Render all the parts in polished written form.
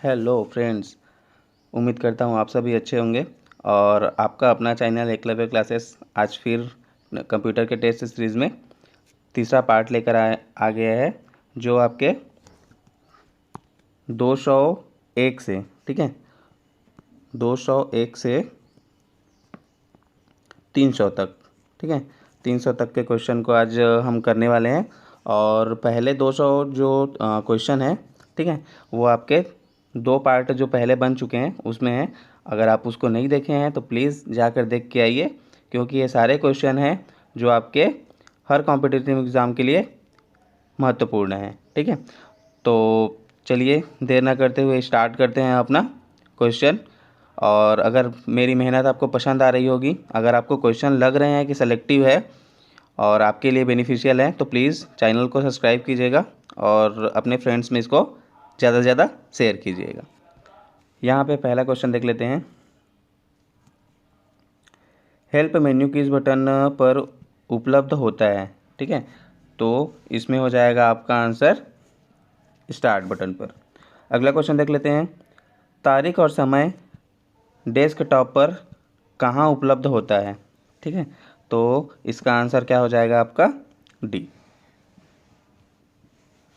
Hello friends, उम्मीद करता हूँ आप सभी अच्छे होंगे। और आपका अपना चैनल एकलव्य क्लासेस आज फिर कंप्यूटर के टेस्ट सीरीज़ में तीसरा पार्ट लेकर आ गया है, जो आपके 201 से, ठीक है, 201 से 300 तक, ठीक है, 300 तक के क्वेश्चन को आज हम करने वाले हैं। और पहले 200 जो क्वेश्चन है, ठीक है, वो आपके दो पार्ट जो पहले बन चुके हैं उसमें है। अगर आप उसको नहीं देखे हैं तो प्लीज़ जाकर देख के आइए, क्योंकि ये सारे क्वेश्चन हैं जो आपके हर कॉम्पिटिटिव एग्ज़ाम के लिए महत्वपूर्ण है, ठीक है। तो चलिए देर ना करते हुए स्टार्ट करते हैं अपना क्वेश्चन। और अगर मेरी मेहनत आपको पसंद आ रही होगी, अगर आपको क्वेश्चन लग रहे हैं कि सेलेक्टिव है और आपके लिए बेनिफिशियल है, तो प्लीज़ चैनल को सब्सक्राइब कीजिएगा और अपने फ्रेंड्स में इसको ज़्यादा से ज़्यादा शेयर कीजिएगा। यहाँ पे पहला क्वेश्चन देख लेते हैं। हेल्प मेन्यू किस बटन पर उपलब्ध होता है, ठीक है, तो इसमें हो जाएगा आपका आंसर स्टार्ट बटन पर। अगला क्वेश्चन देख लेते हैं। तारीख और समय डेस्कटॉप पर कहाँ उपलब्ध होता है, ठीक है, तो इसका आंसर क्या हो जाएगा आपका डी,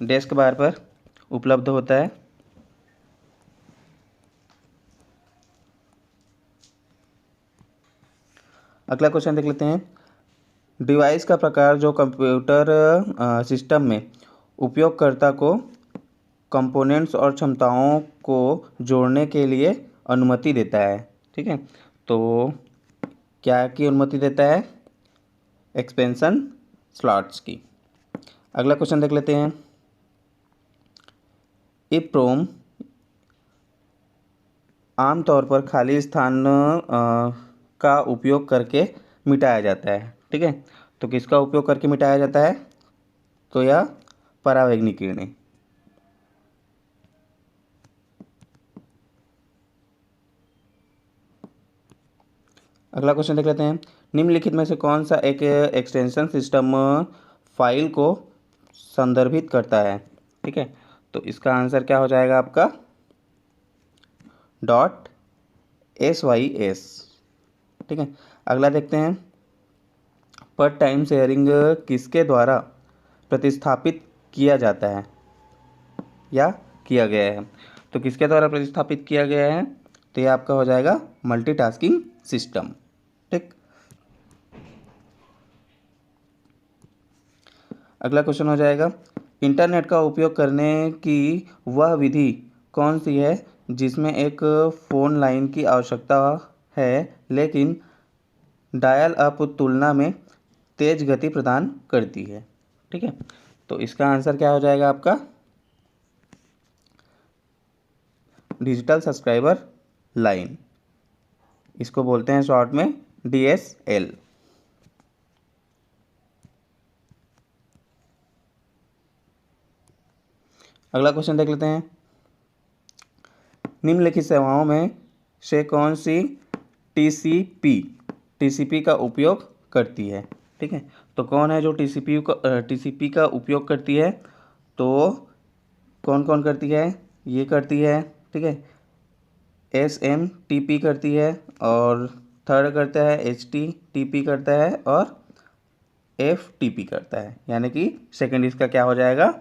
डेस्क बार पर उपलब्ध होता है। अगला क्वेश्चन देख लेते हैं। डिवाइस का प्रकार जो कंप्यूटर सिस्टम में उपयोगकर्ता को कंपोनेंट्स और क्षमताओं को जोड़ने के लिए अनुमति देता है, ठीक है, तो क्या की अनुमति देता है? एक्सपेंशन स्लॉट्स की। अगला क्वेश्चन देख लेते हैं। ईप्रोम आमतौर पर खाली स्थान का उपयोग करके मिटाया जाता है, ठीक है, तो किसका उपयोग करके मिटाया जाता है? तो यह परावैंगिक किरणें। अगला क्वेश्चन देख लेते हैं। निम्नलिखित में से कौन सा एक एक्सटेंशन सिस्टम फाइल को संदर्भित करता है, ठीक है, तो इसका आंसर क्या हो जाएगा आपका .sys, ठीक है। अगला देखते हैं। पर टाइम शेयरिंग किसके द्वारा प्रतिस्थापित किया जाता है या किया गया है, तो किसके द्वारा प्रतिस्थापित किया गया है? तो यह आपका हो जाएगा मल्टीटास्किंग सिस्टम, ठीक। अगला क्वेश्चन हो जाएगा। इंटरनेट का उपयोग करने की वह विधि कौन सी है जिसमें एक फ़ोन लाइन की आवश्यकता है लेकिन डायल अप तुलना में तेज गति प्रदान करती है, ठीक है, तो इसका आंसर क्या हो जाएगा आपका डिजिटल सब्सक्राइबर लाइन, इसको बोलते हैं शॉर्ट में DSL। अगला क्वेश्चन देख लेते हैं। निम्नलिखित सेवाओं में से कौन सी TCP का उपयोग करती है, ठीक है, तो कौन है जो TCP का उपयोग करती है? तो कौन कौन करती है? ये करती है, ठीक है, SMTP करती है, और थर्ड करता है HTTP करता है, और FTP करता है, यानी कि सेकंड इसका क्या हो जाएगा?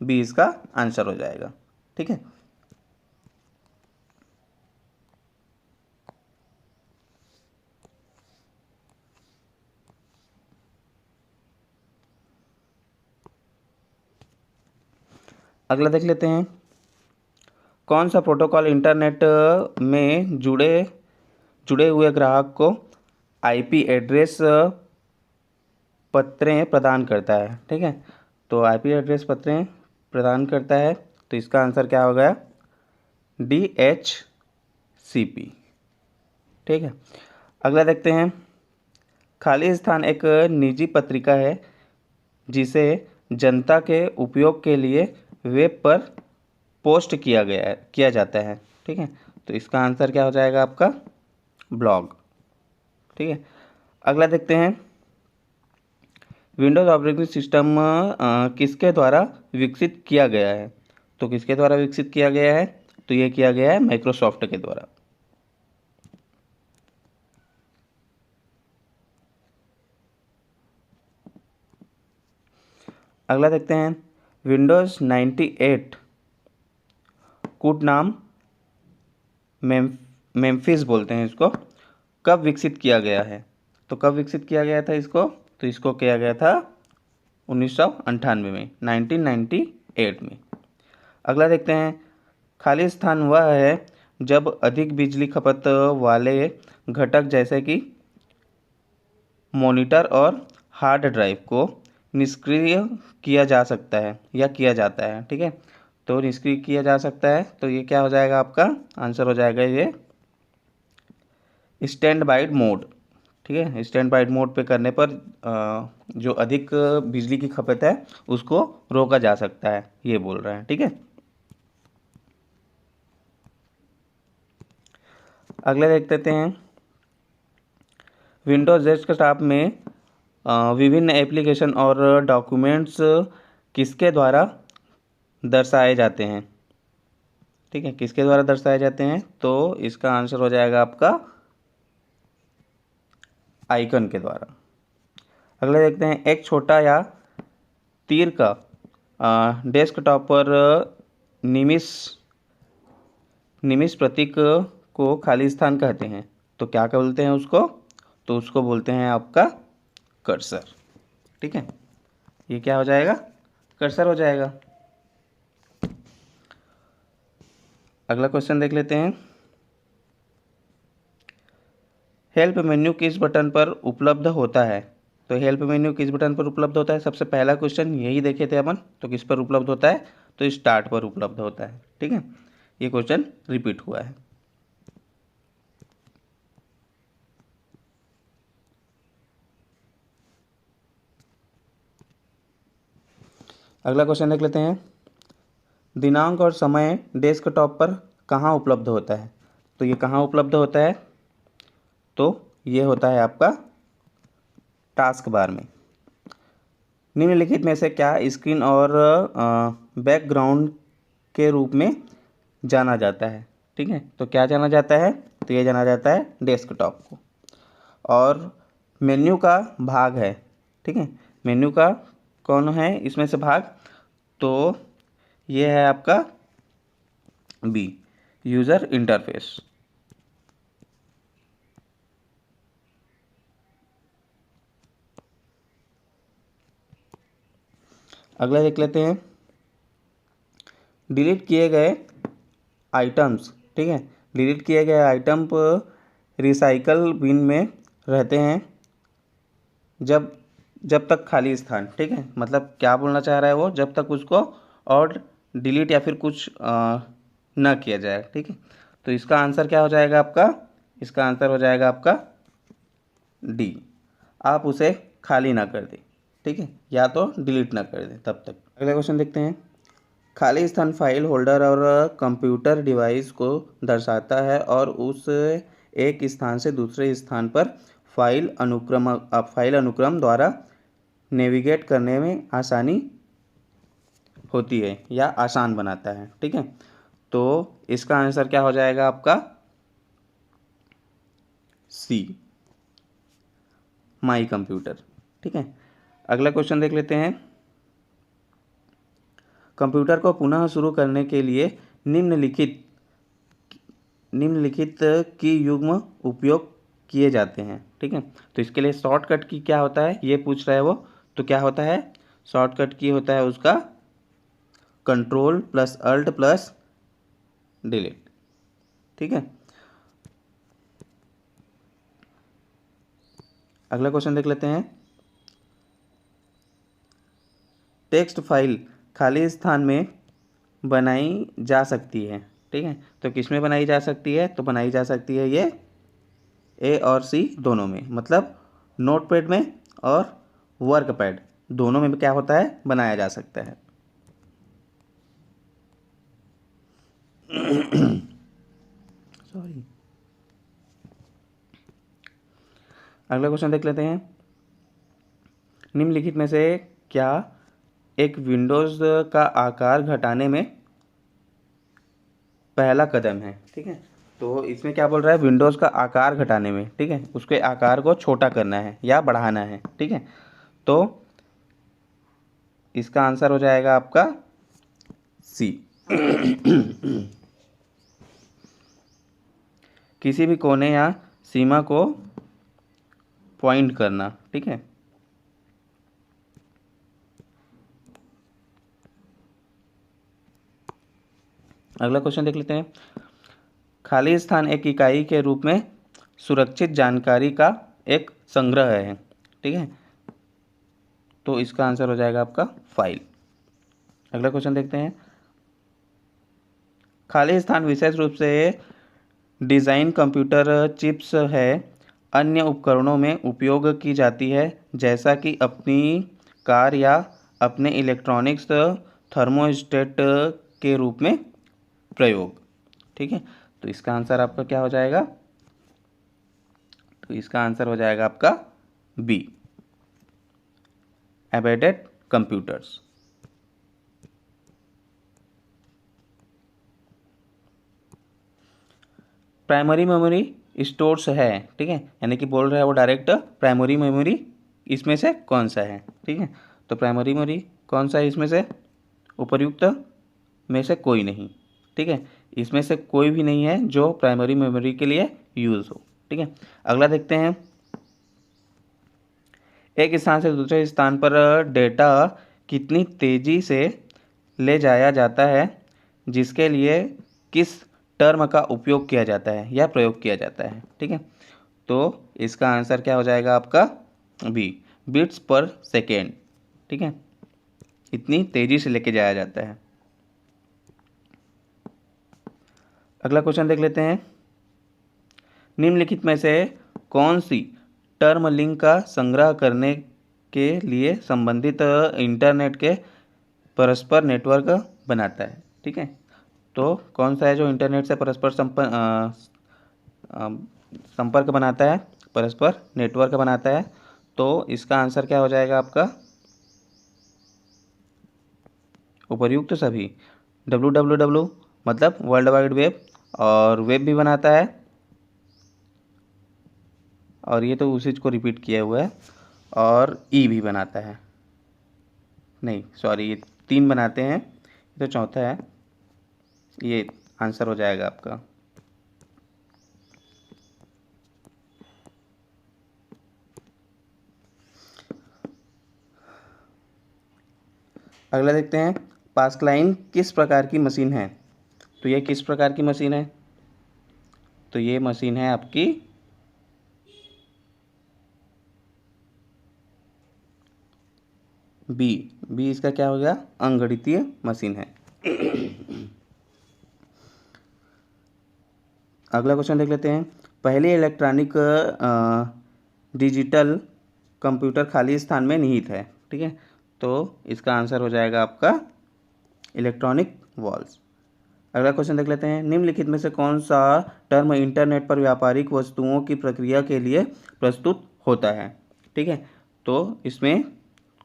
बी इसका आंसर हो जाएगा, ठीक है। अगला देख लेते हैं। कौन सा प्रोटोकॉल इंटरनेट में जुड़े हुए ग्राहक को IP एड्रेस पत्रें प्रदान करता है, ठीक है, तो IP एड्रेस पत्रें प्रदान करता है, तो इसका आंसर क्या हो गया? DHCP, ठीक है। अगला देखते हैं। खाली स्थान एक निजी पत्रिका है जिसे जनता के उपयोग के लिए वेब पर पोस्ट किया जाता है, ठीक है, तो इसका आंसर क्या हो जाएगा आपका ब्लॉग, ठीक है। अगला देखते हैं। विंडोज़ ऑपरेटिंग सिस्टम किसके द्वारा विकसित किया गया है, तो किसके द्वारा विकसित किया गया है? तो ये किया गया है माइक्रोसॉफ्ट के द्वारा। अगला देखते हैं, विंडोज़ 98 कूट नाम मेम्फिस बोलते हैं इसको, कब विकसित किया गया है? तो कब विकसित किया गया था इसको? तो इसको किया गया था 1998 में, 1998 में। अगला देखते हैं, खाली स्थान वह है जब अधिक बिजली खपत वाले घटक जैसे कि मॉनिटर और हार्ड ड्राइव को निष्क्रिय किया जा सकता है या किया जाता है। ठीक है, तो निष्क्रिय किया जा सकता है, तो ये क्या हो जाएगा? आपका आंसर हो जाएगा ये स्टैंड बाय मोड। ठीक है, स्टैंड बाय मोड पे करने पर जो अधिक बिजली की खपत है उसको रोका जा सकता है, ये बोल रहा है। ठीक है, अगले देख लेते हैं, विंडोज़ डेस्कटॉप में विभिन्न एप्लीकेशन और डॉक्यूमेंट्स किसके द्वारा दर्शाए जाते हैं? ठीक है, किसके द्वारा दर्शाए जाते हैं? तो इसका आंसर हो जाएगा आपका आइकन के द्वारा। अगले देखते हैं, एक छोटा या तीर का डेस्कटॉप पर निमिष निमिष प्रतीक को खाली स्थान कहते हैं, तो क्या बोलते हैं उसको? तो उसको बोलते हैं आपका कर्सर। ठीक है, ये क्या हो जाएगा? कर्सर हो जाएगा। अगला क्वेश्चन देख लेते हैं, हेल्प मेन्यू किस बटन पर उपलब्ध होता है? तो हेल्प मेन्यू किस बटन पर उपलब्ध होता है? सबसे पहला क्वेश्चन यही देखे थे अपन, तो किस पर उपलब्ध होता है? तो स्टार्ट पर उपलब्ध होता है। ठीक है, ये क्वेश्चन रिपीट हुआ है। अगला क्वेश्चन देख लेते हैं, दिनांक और समय डेस्कटॉप पर कहाँ उपलब्ध होता है? तो ये कहाँ उपलब्ध होता है? तो ये होता है आपका टास्क बार में। निम्नलिखित में से क्या स्क्रीन और बैकग्राउंड के रूप में जाना जाता है? ठीक है, तो क्या जाना जाता है? तो ये जाना जाता है डेस्कटॉप को। और मेन्यू का भाग है। ठीक है, मेन्यू का कौन है इसमें से भाग? तो ये है आपका बी, यूज़र इंटरफेस। अगला देख लेते हैं, डिलीट किए गए आइटम्स। ठीक है, डिलीट किए गए आइटम रिसाइकल बिन में रहते हैं जब जब तक खाली स्थान। ठीक है, मतलब क्या बोलना चाह रहा है वो? जब तक उसको और डिलीट या फिर कुछ ना किया जाए। ठीक है, तो इसका आंसर क्या हो जाएगा आपका? इसका आंसर हो जाएगा आपका डी, आप उसे खाली ना कर दें। ठीक है, या तो डिलीट ना कर दें तब तक। अगला क्वेश्चन देखते हैं, खाली स्थान फाइल होल्डर और कंप्यूटर डिवाइस को दर्शाता है और उस एक स्थान से दूसरे स्थान पर फाइल अनुक्रम द्वारा नेविगेट करने में आसानी होती है या आसान बनाता है। ठीक है, तो इसका आंसर क्या हो जाएगा आपका? सी, माई कंप्यूटर। ठीक है, अगला क्वेश्चन देख लेते हैं, कंप्यूटर को पुनः शुरू करने के लिए निम्नलिखित की युग्म उपयोग किए जाते हैं। ठीक है, तो इसके लिए शॉर्टकट की क्या होता है ये पूछ रहा है वो। तो क्या होता है? शॉर्टकट की होता है उसका control plus alt plus delete. ठीक है, अगला क्वेश्चन देख लेते हैं, टेक्स्ट फाइल खाली स्थान में बनाई जा सकती है। ठीक है, तो किस में बनाई जा सकती है? तो बनाई जा सकती है ये ए और सी दोनों में, मतलब नोटपैड में और वर्कपैड दोनों में क्या होता है? बनाया जा सकता है। सॉरी, अगला क्वेश्चन देख लेते हैं, निम्नलिखित में से क्या एक विंडोज़ का आकार घटाने में पहला कदम है। ठीक है, तो इसमें क्या बोल रहा है, विंडोज़ का आकार घटाने में। ठीक है, उसके आकार को छोटा करना है या बढ़ाना है। ठीक है, तो इसका आंसर हो जाएगा आपका सी। किसी भी कोने या सीमा को पॉइंट करना। ठीक है, अगला क्वेश्चन देख लेते हैं। खाली स्थान एक इकाई के रूप में सुरक्षित जानकारी का एक संग्रह है। ठीक है, तो इसका आंसर हो जाएगा आपका फाइल। अगला क्वेश्चन देखते हैं। खाली स्थान विशेष रूप से डिज़ाइन कंप्यूटर चिप्स है, अन्य उपकरणों में उपयोग की जाती है, जैसा कि अपनी कार या अपने इलेक्ट्रॉनिक्स थर्मोस्टेट के रूप में प्रयोग। ठीक है, तो इसका आंसर आपका क्या हो जाएगा, तो इसका आंसर हो जाएगा आपका B, embedded computers. Primary memory stores है। ठीक है, यानी कि बोल रहा है वो डायरेक्ट प्राइमरी मेमोरी इसमें से कौन सा है। ठीक है, तो प्राइमरी मेमोरी कौन सा है इसमें से, उपर्युक्त में से कोई नहीं। ठीक है, इसमें से कोई भी नहीं है जो प्राइमरी मेमोरी के लिए यूज़ हो। ठीक है, अगला देखते हैं। एक स्थान से दूसरे स्थान पर डेटा कितनी तेजी से ले जाया जाता है, जिसके लिए किस टर्म का उपयोग किया जाता है या प्रयोग किया जाता है। ठीक है, तो इसका आंसर क्या हो जाएगा आपका बी, बिट्स पर सेकेंड। ठीक है, इतनी तेजी से लेके जाया जाता है। अगला क्वेश्चन देख लेते हैं। निम्नलिखित में से कौन सी टर्म लिंक का संग्रह करने के लिए संबंधित इंटरनेट के परस्पर नेटवर्क बनाता है। ठीक है, तो कौन सा है जो इंटरनेट से परस्पर संपर्क बनाता है, परस्पर नेटवर्क बनाता है, तो इसका आंसर क्या हो जाएगा आपका, उपर्युक्त सभी। www मतलब वर्ल्ड वाइड वेब, और वेब भी बनाता है, और ये तो उसी को रिपीट किया हुआ है, और ई भी बनाता है। नहीं सॉरी, ये 3 बनाते हैं, ये तो चौथा है। ये आंसर हो जाएगा आपका। अगला देखते हैं। पास्कलाइन किस प्रकार की मशीन है, तो ये किस प्रकार की मशीन है, तो ये मशीन है आपकी बी। बी इसका क्या हो गया, अंगगणितीय मशीन है। अगला क्वेश्चन देख लेते हैं। पहले इलेक्ट्रॉनिक डिजिटल कंप्यूटर खाली स्थान में निहित है। ठीक है, तो इसका आंसर हो जाएगा आपका इलेक्ट्रॉनिक वॉल्स। अगला क्वेश्चन देख लेते हैं। निम्नलिखित में से कौन सा टर्म इंटरनेट पर व्यापारिक वस्तुओं की प्रक्रिया के लिए प्रस्तुत होता है। ठीक है, तो इसमें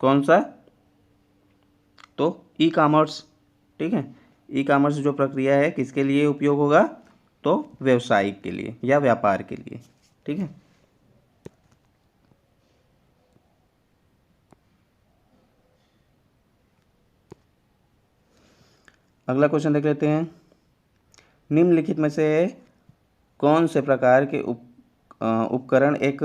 कौन सा, तो ई कॉमर्स। ठीक है, ई कॉमर्स जो प्रक्रिया है किसके लिए उपयोग होगा, तो व्यवसायिक के लिए या व्यापार के लिए। ठीक है, अगला क्वेश्चन देख लेते हैं। निम्नलिखित में से कौन से प्रकार के उपकरण एक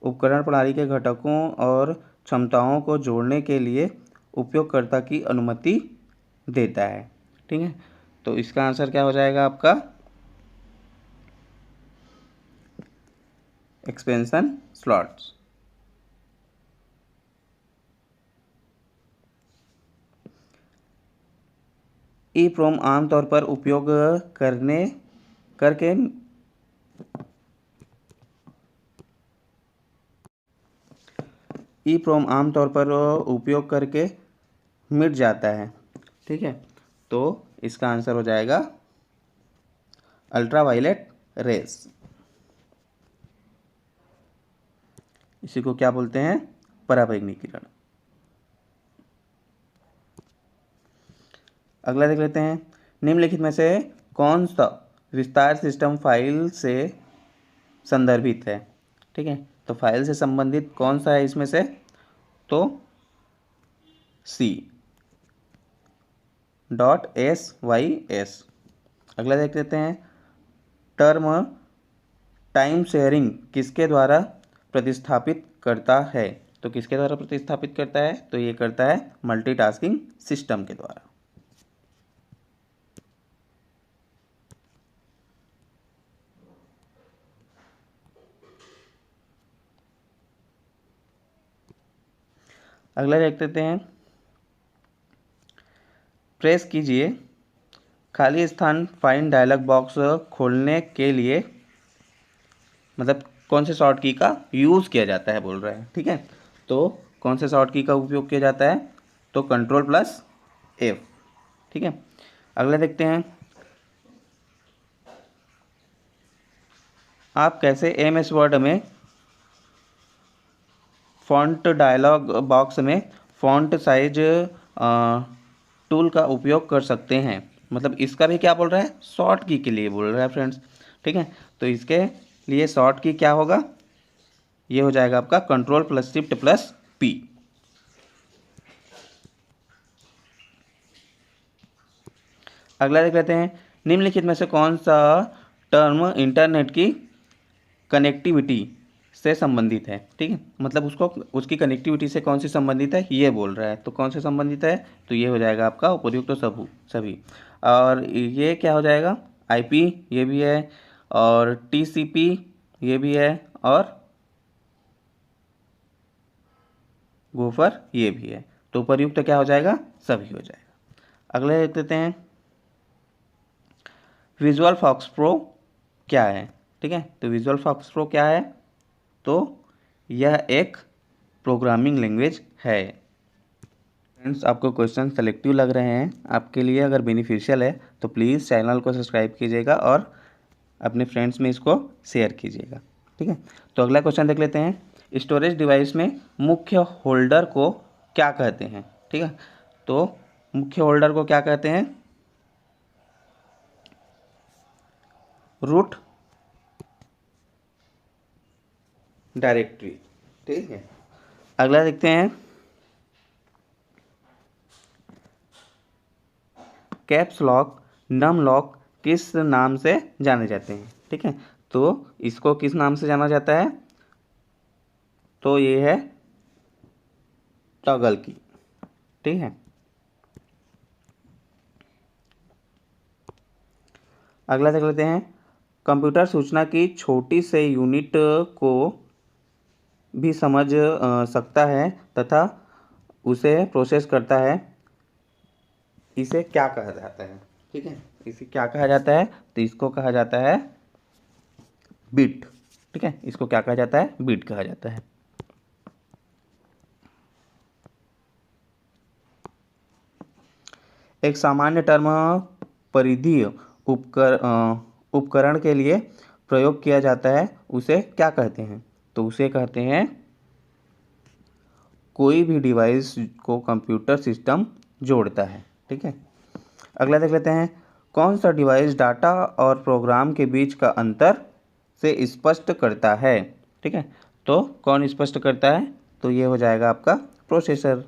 उपकरण प्रणाली के घटकों और क्षमताओं को जोड़ने के लिए उपयोगकर्ता की अनुमति देता है। ठीक है, तो इसका आंसर क्या हो जाएगा आपका, एक्सपेंशन स्लॉट्स। ईप्रोम आमतौर पर उपयोग करके ईप्रोम आमतौर पर उपयोग करके मिट जाता है। ठीक है, तो इसका आंसर हो जाएगा अल्ट्रावायलेट रेस। इसी को क्या बोलते हैं, पराबैंगनी किरण। अगला देख लेते हैं। निम्नलिखित में से कौन सा विस्तार सिस्टम फाइल से संदर्भित है? ठीक है, तो फाइल से संबंधित कौन सा है इसमें से? तो C.SYS। अगला देख लेते हैं, टर्म टाइम शेयरिंग किसके द्वारा प्रतिस्थापित करता है? तो किसके द्वारा प्रतिस्थापित करता है? तो ये करता है मल्टीटास्किंग सिस्टम के द्वारा। अगला देख लेते हैं, प्रेस कीजिए खाली स्थान फाइंड डायलॉग बॉक्स खोलने के लिए, मतलब कौन से शॉर्ट की का यूज़ किया जाता है बोल रहा है। ठीक है, तो कौन से शॉर्ट की का उपयोग किया जाता है? तो Ctrl+F। ठीक है, अगला देखते हैं, आप कैसे MS वर्ड में फॉन्ट डायलॉग बॉक्स में फॉन्ट साइज टूल का उपयोग कर सकते हैं? मतलब इसका भी क्या बोल रहा है? शॉर्ट की के लिए बोल रहा है फ्रेंड्स। ठीक है, तो इसके लिए शॉर्ट की क्या होगा? ये हो जाएगा आपका Ctrl+Shift+P। अगला देख लेते हैं, निम्नलिखित में से कौन सा टर्म इंटरनेट की कनेक्टिविटी से संबंधित है? ठीक है, मतलब उसको उसकी कनेक्टिविटी से कौन सी संबंधित है ये बोल रहा है। तो कौन से संबंधित है? तो ये हो जाएगा आपका उपयुक्त तो सभी। और ये क्या हो जाएगा? IP ये भी है, और TCP ये भी है, और गोफर ये भी है। तो उपयुक्त क्या हो जाएगा? सभी हो जाएगा। अगले देख लेते हैं, विजुअल फॉक्स प्रो क्या है? ठीक है, तो विजुअल फॉक्स प्रो क्या है? तो यह एक प्रोग्रामिंग लैंग्वेज है। फ्रेंड्स, आपको क्वेश्चन सेलेक्टिव लग रहे हैं, आपके लिए अगर बेनिफिशियल है तो प्लीज़ चैनल को सब्सक्राइब कीजिएगा और अपने फ्रेंड्स में इसको शेयर कीजिएगा। ठीक है, तो अगला क्वेश्चन देख लेते हैं, स्टोरेज डिवाइस में मुख्य होल्डर को क्या कहते हैं? ठीक है, तो मुख्य होल्डर को क्या कहते हैं? Root directory. ठीक है, अगला देखते हैं, कैप्स लॉक नम लॉक किस नाम से जाने जाते हैं? ठीक है, तो इसको किस नाम से जाना जाता है? तो ये है टॉगल की। ठीक है, अगला देख लेते हैं, कंप्यूटर सूचना की छोटी से यूनिट को भी समझ सकता है तथा उसे प्रोसेस करता है, इसे क्या कहा जाता है? ठीक है, इसे क्या कहा जाता है? तो इसको कहा जाता है बिट। ठीक है, इसको क्या कहा जाता है? बिट कहा जाता है। एक सामान्य टर्म परिधीय उपकरण के लिए प्रयोग किया जाता है, उसे क्या कहते हैं? तो उसे कहते हैं कोई भी डिवाइस को कंप्यूटर सिस्टम जोड़ता है। ठीक है, अगला देख लेते हैं, कौन सा डिवाइस डाटा और प्रोग्राम के बीच का अंतर से स्पष्ट करता है? ठीक है, तो कौन स्पष्ट करता है? तो ये हो जाएगा आपका प्रोसेसर।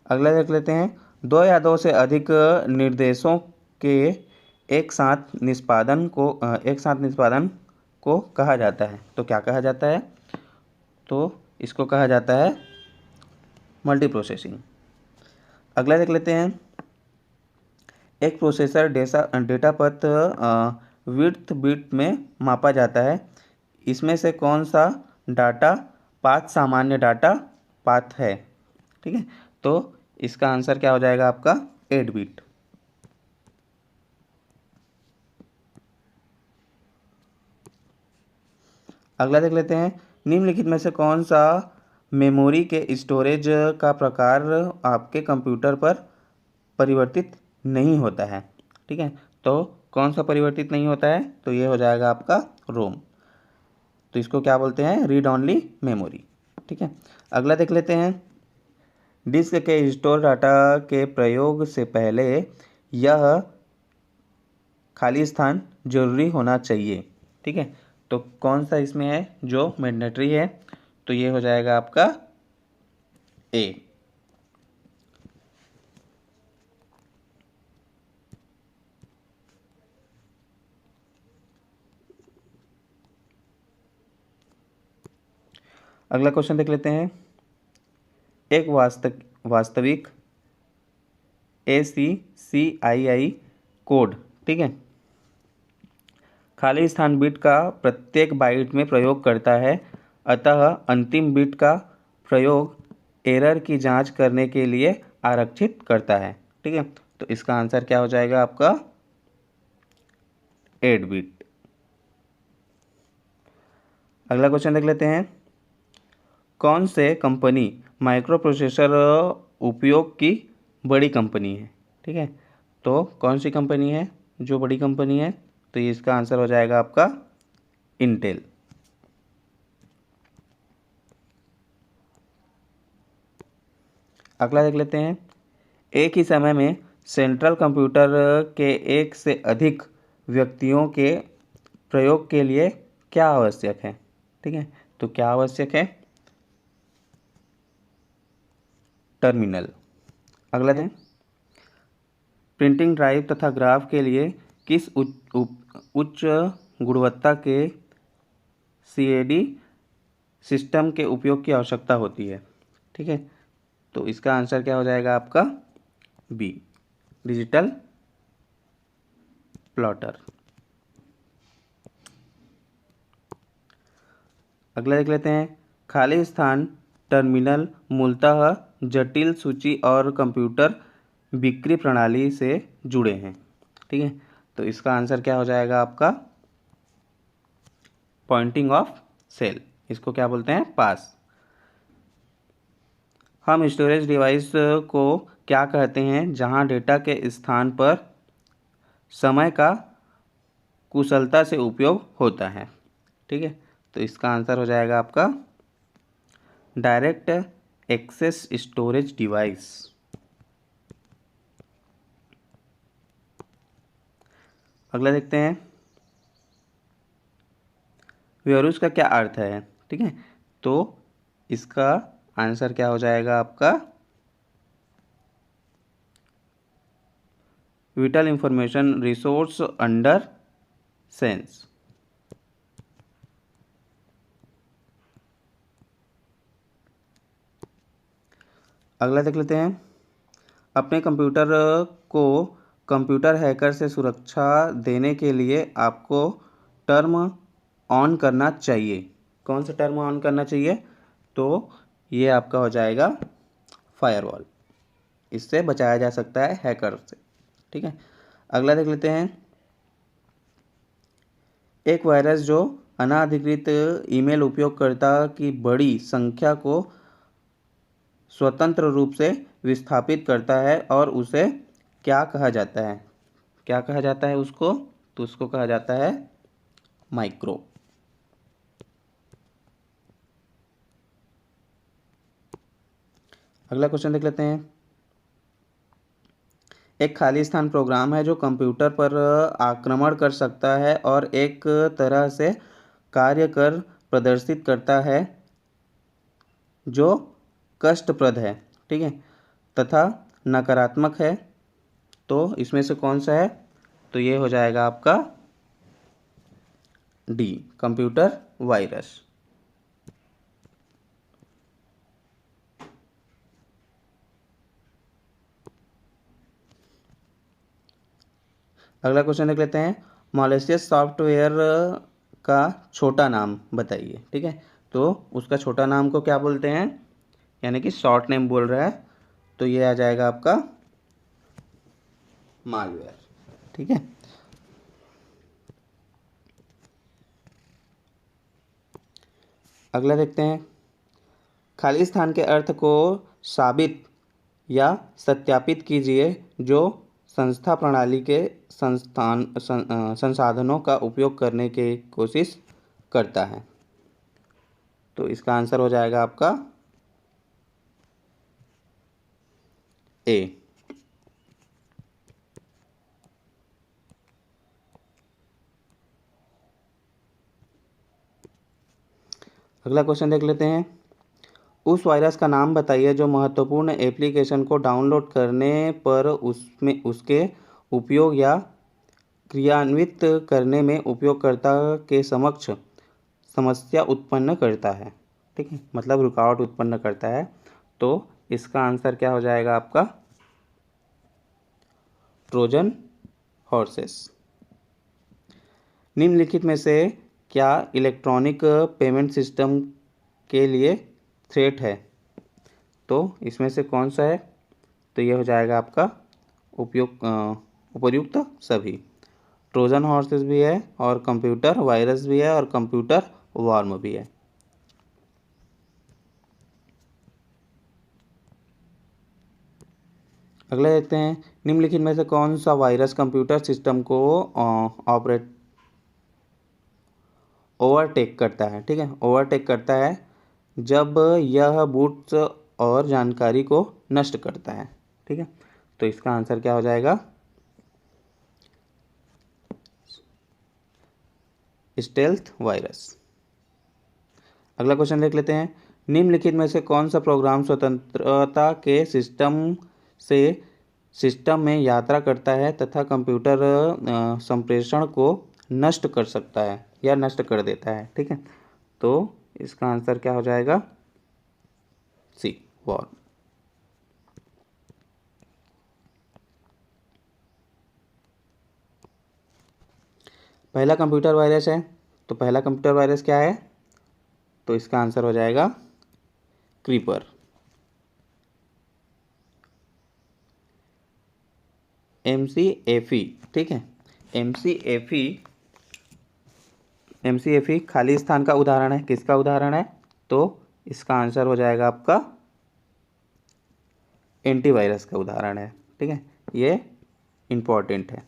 अगला देख लेते हैं, दो या दो से अधिक निर्देशों के एक साथ निष्पादन को कहा जाता है। तो क्या कहा जाता है? तो इसको कहा जाता है मल्टी प्रोसेसिंग। अगला देख लेते हैं, एक प्रोसेसर डेटा पथ विड्थ बिट में मापा जाता है, इसमें से कौन सा डाटा पाथ सामान्य डाटा पाथ है? ठीक है, तो इसका आंसर क्या हो जाएगा आपका? 8 बिट। अगला देख लेते हैं, निम्नलिखित में से कौन सा मेमोरी के स्टोरेज का प्रकार आपके कंप्यूटर पर परिवर्तित नहीं होता है? ठीक है, तो कौन सा परिवर्तित नहीं होता है? तो ये हो जाएगा आपका रोम। तो इसको क्या बोलते हैं? Read only memory. ठीक है, अगला देख लेते हैं, डिस्क के स्टोर डाटा के प्रयोग से पहले यह खाली स्थान जरूरी होना चाहिए। ठीक है, तो कौन सा इसमें है जो मैंडेटरी है? तो ये हो जाएगा आपका ए। अगला क्वेश्चन देख लेते हैं। एक वास्तविक ACCII कोड, ठीक है, खाली स्थान बिट का प्रत्येक बाइट में प्रयोग करता है, अतः अंतिम बिट का प्रयोग एरर की जांच करने के लिए आरक्षित करता है। ठीक है, तो इसका आंसर क्या हो जाएगा आपका? 8 बिट। अगला क्वेश्चन देख लेते हैं। कौन से कंपनी माइक्रो प्रोसेसर उपयोग की बड़ी कंपनी है? ठीक है, तो कौन सी कंपनी है जो बड़ी कंपनी है? तो इसका आंसर हो जाएगा आपका इंटेल। अगला देख लेते हैं। एक ही समय में सेंट्रल कंप्यूटर के एक से अधिक व्यक्तियों के प्रयोग के लिए क्या आवश्यक है? ठीक है, तो क्या आवश्यक है? टर्मिनल। अगला दें, प्रिंटिंग ड्राइव तथा ग्राफ के लिए किस उच्च गुणवत्ता के CAD सिस्टम के उपयोग की आवश्यकता होती है? ठीक है, तो इसका आंसर क्या हो जाएगा आपका? B, digital plotter. अगला देख लेते हैं। खाली स्थान टर्मिनल मूलतः जटिल सूची और कंप्यूटर बिक्री प्रणाली से जुड़े हैं। ठीक है, तो इसका आंसर क्या हो जाएगा आपका? पॉइंटिंग ऑफ सेल, इसको क्या बोलते हैं? पास। हम स्टोरेज डिवाइस को क्या कहते हैं जहां डेटा के स्थान पर समय का कुशलता से उपयोग होता है? ठीक है, तो इसका आंसर हो जाएगा आपका डायरेक्ट एक्सेस स्टोरेज डिवाइस। अगला देखते हैं। व्यूअर्स का क्या अर्थ है? ठीक है, तो इसका आंसर क्या हो जाएगा आपका? Whittle information resource under sense. अगला देख लेते हैं। अपने कंप्यूटर को कंप्यूटर हैकर से सुरक्षा देने के लिए आपको टर्म ऑन करना चाहिए। कौन सा टर्म ऑन करना चाहिए? तो ये आपका हो जाएगा फायरवॉल। इससे बचाया जा सकता है हैकर से। ठीक है, अगला देख लेते हैं। एक वायरस जो अनाधिकृत ईमेल उपयोगकर्ता की बड़ी संख्या को स्वतंत्र रूप से विस्थापित करता है और उसे क्या कहा जाता है? क्या कहा जाता है उसको? तो उसको कहा जाता है माइक्रो। अगला क्वेश्चन देख लेते हैं। एक खाली स्थान प्रोग्राम है जो कंप्यूटर पर आक्रमण कर सकता है और एक तरह से कार्य कर प्रदर्शित करता है जो कष्टप्रद है, ठीक है, तथा नकारात्मक है। तो इसमें से कौन सा है? तो ये हो जाएगा आपका डी, कंप्यूटर वायरस। अगला क्वेश्चन देख लेते हैं। मॉलिशियस सॉफ्टवेयर का छोटा नाम बताइए। ठीक है, तो उसका छोटा नाम को क्या बोलते हैं? यानी कि शॉर्ट नेम बोल रहा है, तो ये आ जाएगा आपका मालवेयर। ठीक है, अगला देखते हैं। खाली स्थान के अर्थ को साबित या सत्यापित कीजिए जो संस्था प्रणाली के संसाधनों का उपयोग करने की कोशिश करता है। तो इसका आंसर हो जाएगा आपका ए। अगला क्वेश्चन देख लेते हैं। उस वायरस का नाम बताइए जो महत्वपूर्ण एप्लीकेशन को डाउनलोड करने पर उसमें उसके उपयोग या क्रियान्वित करने में उपयोगकर्ता के समक्ष समस्या उत्पन्न करता है। ठीक है, मतलब रुकावट उत्पन्न करता है। तो इसका आंसर क्या हो जाएगा आपका? Trojan horses. निम्नलिखित में से क्या इलेक्ट्रॉनिक पेमेंट सिस्टम के लिए थ्रेट है? तो इसमें से कौन सा है? तो ये हो जाएगा आपका उपयुक्त सभी। ट्रोजन हॉर्सेस भी है और कंप्यूटर वायरस भी है और कंप्यूटर वार्म भी है। अगला देखते हैं। निम्नलिखित में से कौन सा वायरस कंप्यूटर सिस्टम को ओवरटेक करता है? ठीक है, ओवरटेक करता है जब यह बूट्स और जानकारी को नष्ट करता है। ठीक है, तो इसका आंसर क्या हो जाएगा? Stealth virus. अगला क्वेश्चन देख लेते हैं। निम्नलिखित में से कौन सा प्रोग्राम स्वतंत्रता के सिस्टम में यात्रा करता है तथा कंप्यूटर संप्रेषण को नष्ट कर सकता है या नष्ट कर देता है? ठीक है, तो इसका आंसर क्या हो जाएगा? सी, वॉर्म। पहला कंप्यूटर वायरस है, तो पहला कंप्यूटर वायरस क्या है? तो इसका आंसर हो जाएगा क्रीपर। MCAFE। ठीक है, MCAFE खाली स्थान का उदाहरण है। किसका उदाहरण है? तो इसका आंसर हो जाएगा आपका एंटीवायरस का उदाहरण है। ठीक है, ये इंपॉर्टेंट है।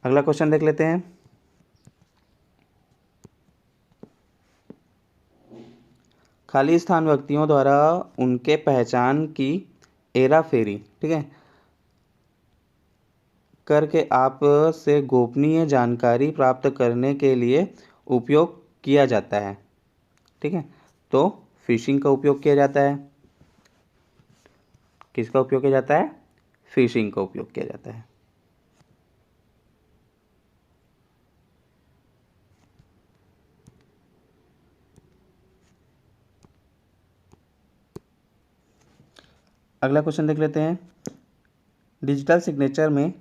अगला क्वेश्चन देख लेते हैं। खाली स्थान व्यक्तियों द्वारा उनके पहचान की हेराफेरी, ठीक है, करके आप से गोपनीय जानकारी प्राप्त करने के लिए उपयोग किया जाता है। ठीक है, तो फिशिंग का उपयोग किया जाता है। किसका उपयोग किया जाता है? फिशिंग का उपयोग किया जाता है। अगला क्वेश्चन देख लेते हैं। डिजिटल सिग्नेचर में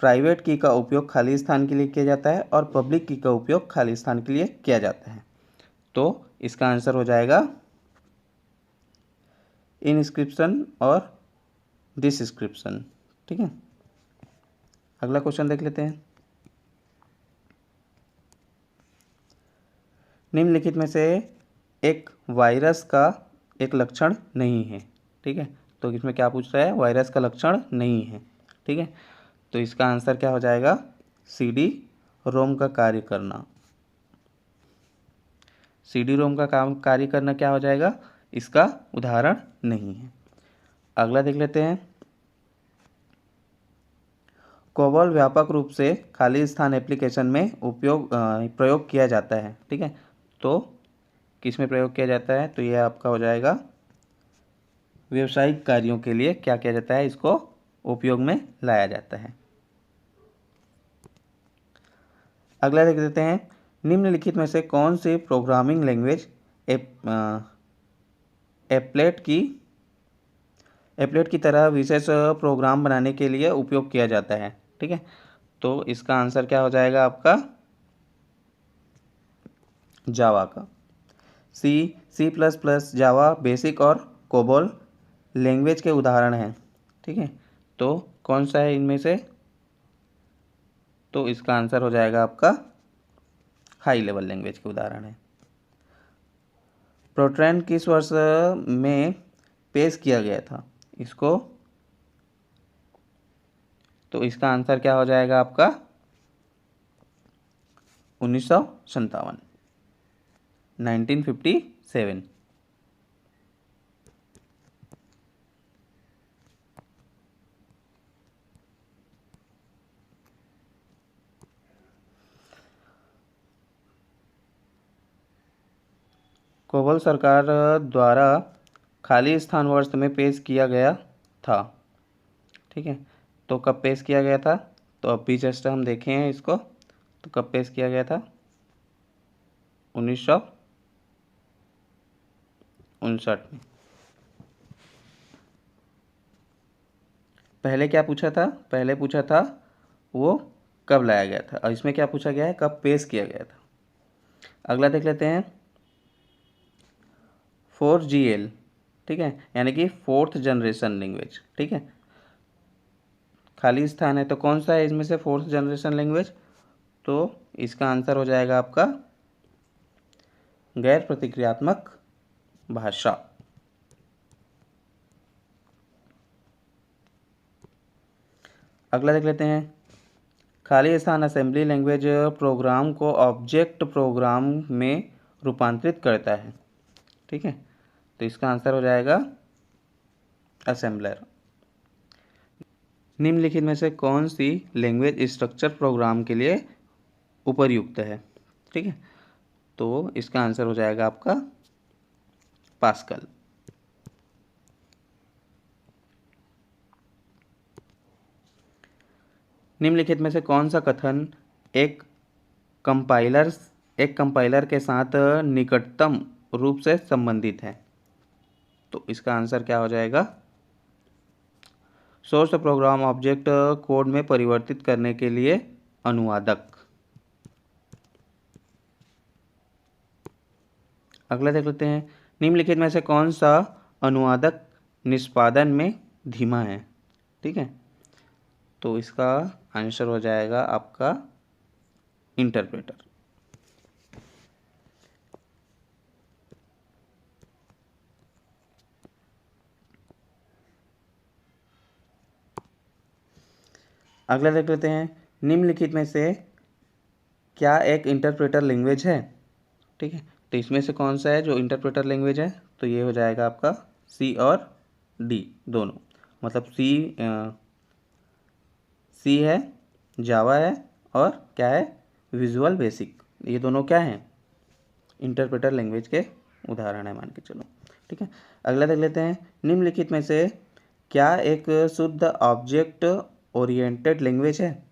प्राइवेट की का उपयोग खाली स्थान के लिए किया जाता है और पब्लिक की का उपयोग खाली स्थान के लिए किया जाता है। तो इसका आंसर हो जाएगा इनस्क्रिप्शन और डिसक्रिप्शन। ठीक है, अगला क्वेश्चन देख लेते हैं। निम्नलिखित में से एक वायरस का एक लक्षण नहीं है। ठीक है, तो इसमें क्या पूछ रहा है? वायरस का लक्षण नहीं है। ठीक है, तो इसका आंसर क्या हो जाएगा? CD रोम का कार्य करना। CD रोम का काम कार्य करना क्या हो जाएगा? इसका उदाहरण नहीं है। अगला देख लेते हैं। कोबोल व्यापक रूप से खाली स्थान एप्लीकेशन में प्रयोग किया जाता है। ठीक है, तो किस में प्रयोग किया जाता है? तो यह आपका हो जाएगा व्यावसायिक कार्यों के लिए क्या किया जाता है? इसको उपयोग में लाया जाता है। अगला देख लेते हैं। निम्नलिखित में से कौन सी प्रोग्रामिंग लैंग्वेज एप्लेट की तरह विशेष प्रोग्राम बनाने के लिए उपयोग किया जाता है? ठीक है, तो इसका आंसर क्या हो जाएगा आपका? जावा का। C++, जावा, बेसिक और कोबोल लैंग्वेज के उदाहरण हैं। ठीक है, तो कौन सा है इनमें से? तो इसका आंसर हो जाएगा आपका हाई लेवल लैंग्वेज के उदाहरण है। प्रोट्रैन किस वर्ष में पेश किया गया था इसको? तो इसका आंसर क्या हो जाएगा आपका? 1957, 1957। कोवल सरकार द्वारा खाली स्थान वर्ष में पेश किया गया था। ठीक है, तो कब पेश किया गया था? तो अभी जस्ट हम देखे हैं इसको, तो कब पेश किया गया था? 1959 में। पहले क्या पूछा था? पहले पूछा था वो कब लाया गया था, और इसमें क्या पूछा गया है? कब पेश किया गया था। अगला देख लेते हैं 4GL। ठीक है, यानी कि फोर्थ जनरेशन लैंग्वेज। ठीक है, खाली स्थान है तो कौन सा है इसमें से फोर्थ जनरेशन लैंग्वेज? तो इसका आंसर हो जाएगा आपका गैर प्रतिक्रियात्मक भाषा। अगला देख लेते हैं खाली स्थान असेंबली लैंग्वेज प्रोग्राम को ऑब्जेक्ट प्रोग्राम में रूपांतरित करता है। ठीक है, तो इसका आंसर हो जाएगा असेंबलर। निम्नलिखित में से कौन सी लैंग्वेज स्ट्रक्चर प्रोग्राम के लिए उपयुक्त है? ठीक है, तो इसका आंसर हो जाएगा आपका पास्कल। निम्नलिखित में से कौन सा कथन एक कंपाइलर के साथ निकटतम रूप से संबंधित है? तो इसका आंसर क्या हो जाएगा? सोर्स प्रोग्राम ऑब्जेक्ट कोड में परिवर्तित करने के लिए अनुवादक। अगला देख लेते हैं निम्नलिखित में से कौन सा अनुवादक निष्पादन में धीमा है? ठीक है, तो इसका आंसर हो जाएगा आपका इंटरप्रेटर। अगला देख लेते हैं निम्नलिखित में से क्या एक इंटरप्रेटर लैंग्वेज है? ठीक है, तो इसमें से कौन सा है जो इंटरप्रेटर लैंग्वेज है? तो ये हो जाएगा आपका सी और डी दोनों। मतलब सी है, जावा है, और क्या है? Visual basic. ये दोनों क्या हैं? इंटरप्रेटर लैंग्वेज के उदाहरण है मान के चलो। ठीक है, अगला देख लेते हैं निम्नलिखित में से क्या एक शुद्ध ऑब्जेक्ट ओरिएंटेड लैंग्वेज है?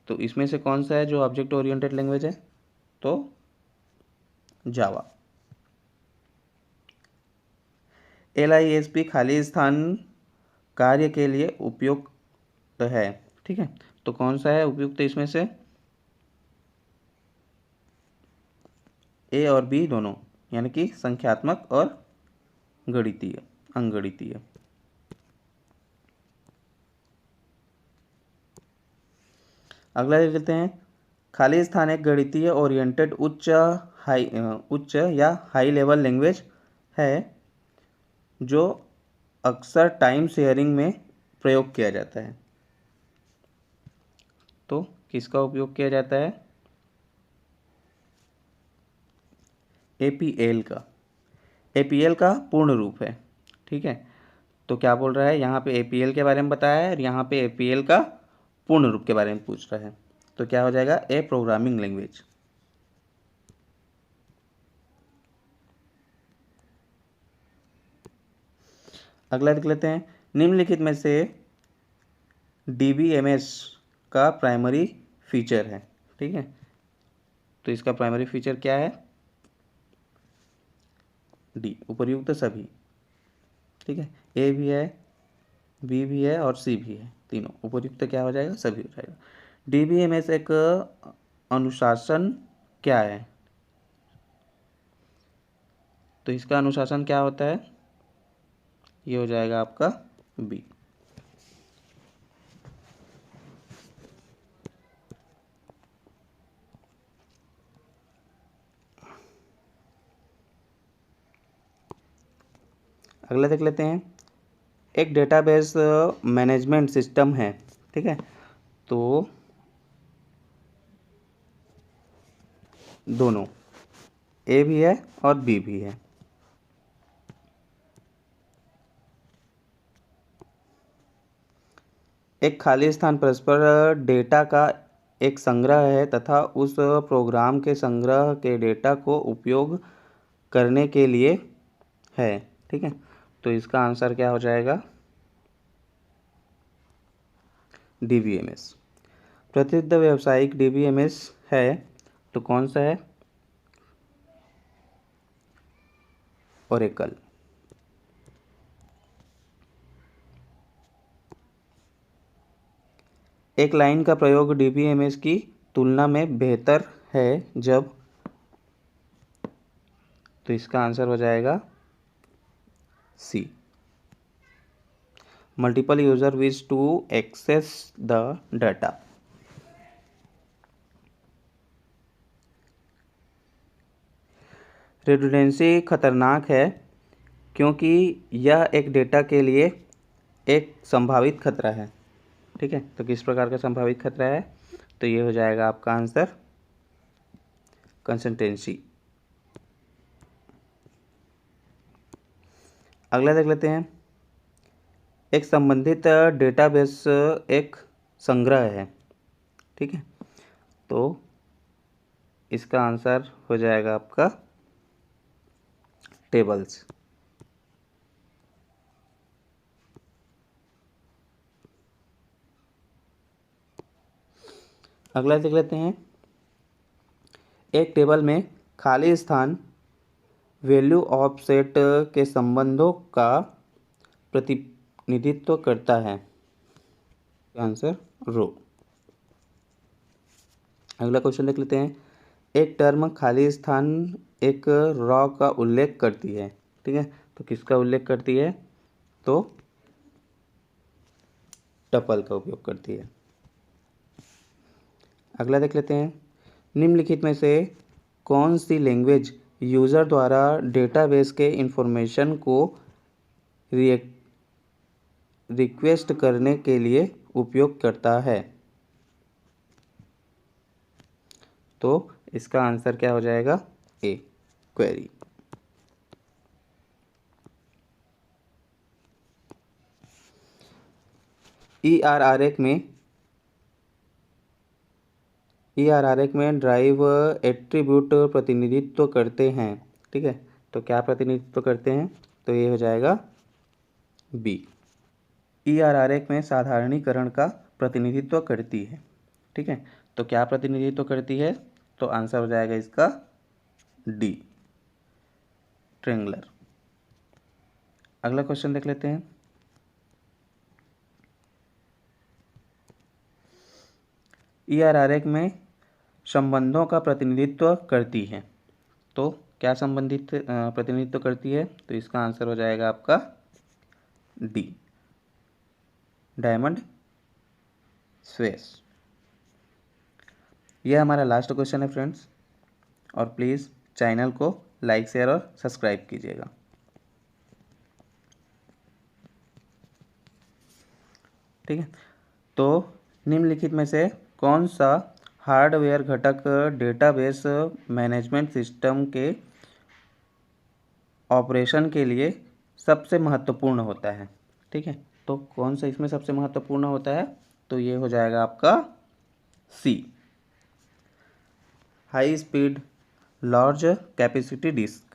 तो इसमें से कौन सा है जो ऑब्जेक्ट ओरिएंटेड लैंग्वेज है? तो जावा। LISP खाली स्थान कार्य के लिए उपयुक्त है। ठीक है, तो कौन सा है उपयुक्त इसमें से? ए और बी दोनों, यानी कि संख्यात्मक और गणितीय, अंकगणितीय। अगला देख लेते हैं खाली स्थान एक गणितीय ओरिएंटेड उच्च या हाई लेवल लैंग्वेज है जो अक्सर टाइम शेयरिंग में प्रयोग किया जाता है। तो किसका उपयोग किया जाता है? APL का। APL का पूर्ण रूप है। ठीक है, तो क्या बोल रहा है यहाँ पे? APL के बारे में बताया है और यहाँ पे APL का पूर्ण रूप के बारे में पूछ रहा है। तो क्या हो जाएगा? ए प्रोग्रामिंग लैंग्वेज। अगला देख लेते हैं निम्नलिखित में से DBMS का प्राइमरी फीचर है। ठीक है, तो इसका प्राइमरी फीचर क्या है? डी, उपर्युक्त सभी। ठीक है, ए भी है, बी भी है और सी भी है, तीनों उपर्युक्त क्या हो जाएगा? सभी हो जाएगा। DBMS एक अनुशासन क्या है? तो इसका अनुशासन क्या होता है? ये हो जाएगा आपका बी। अगला देख लेते हैं एक डेटाबेस मैनेजमेंट सिस्टम है। ठीक है, तो दोनों ए भी है और बी भी है। एक खाली स्थान परस्पर डेटा का एक संग्रह है तथा उस प्रोग्राम के संग्रह के डेटा को उपयोग करने के लिए है। ठीक है, तो इसका आंसर क्या हो जाएगा? DBMS। प्रसिद्ध व्यावसायिक DBMS है तो कौन सा है? ओरेकल। एक लाइन का प्रयोग DBMS की तुलना में बेहतर है जब, तो इसका आंसर हो जाएगा C। Multiple user wish to access the data. Redundancy खतरनाक है क्योंकि यह एक डेटा के लिए एक संभावित खतरा है। ठीक है, तो किस प्रकार का संभावित खतरा है? तो ये हो जाएगा आपका आंसर कंसिस्टेंसी। अगला देख लेते हैं। एक संबंधित डेटाबेस एक संग्रह है। ठीक है, तो इसका आंसर हो जाएगा आपका टेबल्स। अगला देख लेते हैं। एक टेबल में खाली स्थान वैल्यू ऑफ सेट के संबंधों का प्रतिनिधित्व करता है। आंसर रो। अगला क्वेश्चन देख लेते हैं। एक टर्म खाली स्थान एक रॉ का उल्लेख करती है। ठीक है, तो किसका उल्लेख करती है? तो टपल का उपयोग करती है। अगला देख लेते हैं। निम्नलिखित में से कौन सी लैंग्वेज यूज़र द्वारा डेटाबेस के इंफॉर्मेशन को रिक्वेस्ट करने के लिए उपयोग करता है? तो इसका आंसर क्या हो जाएगा? ए, क्वेरी। ER में ड्राइव एट्रीब्यूट प्रतिनिधित्व करते हैं। ठीक है, तो क्या प्रतिनिधित्व करते हैं? तो ये हो जाएगा बी। ER में साधारणीकरण का प्रतिनिधित्व करती है। ठीक है, तो क्या प्रतिनिधित्व करती है? तो आंसर हो जाएगा इसका डी, ट्रेंगलर। अगला क्वेश्चन देख लेते हैं। ER में संबंधों का प्रतिनिधित्व करती है। तो क्या संबंधित प्रतिनिधित्व करती है? तो इसका आंसर हो जाएगा आपका डी, डायमंड स्वेस। यह हमारा लास्ट क्वेश्चन है फ्रेंड्स, और प्लीज़ चैनल को लाइक शेयर और सब्सक्राइब कीजिएगा। ठीक है, तो निम्नलिखित में से कौन सा हार्डवेयर घटक डेटाबेस मैनेजमेंट सिस्टम के ऑपरेशन के लिए सबसे महत्वपूर्ण होता है? ठीक है, तो कौन सा इसमें सबसे महत्वपूर्ण होता है? तो ये हो जाएगा आपका C, high speed large capacity disc.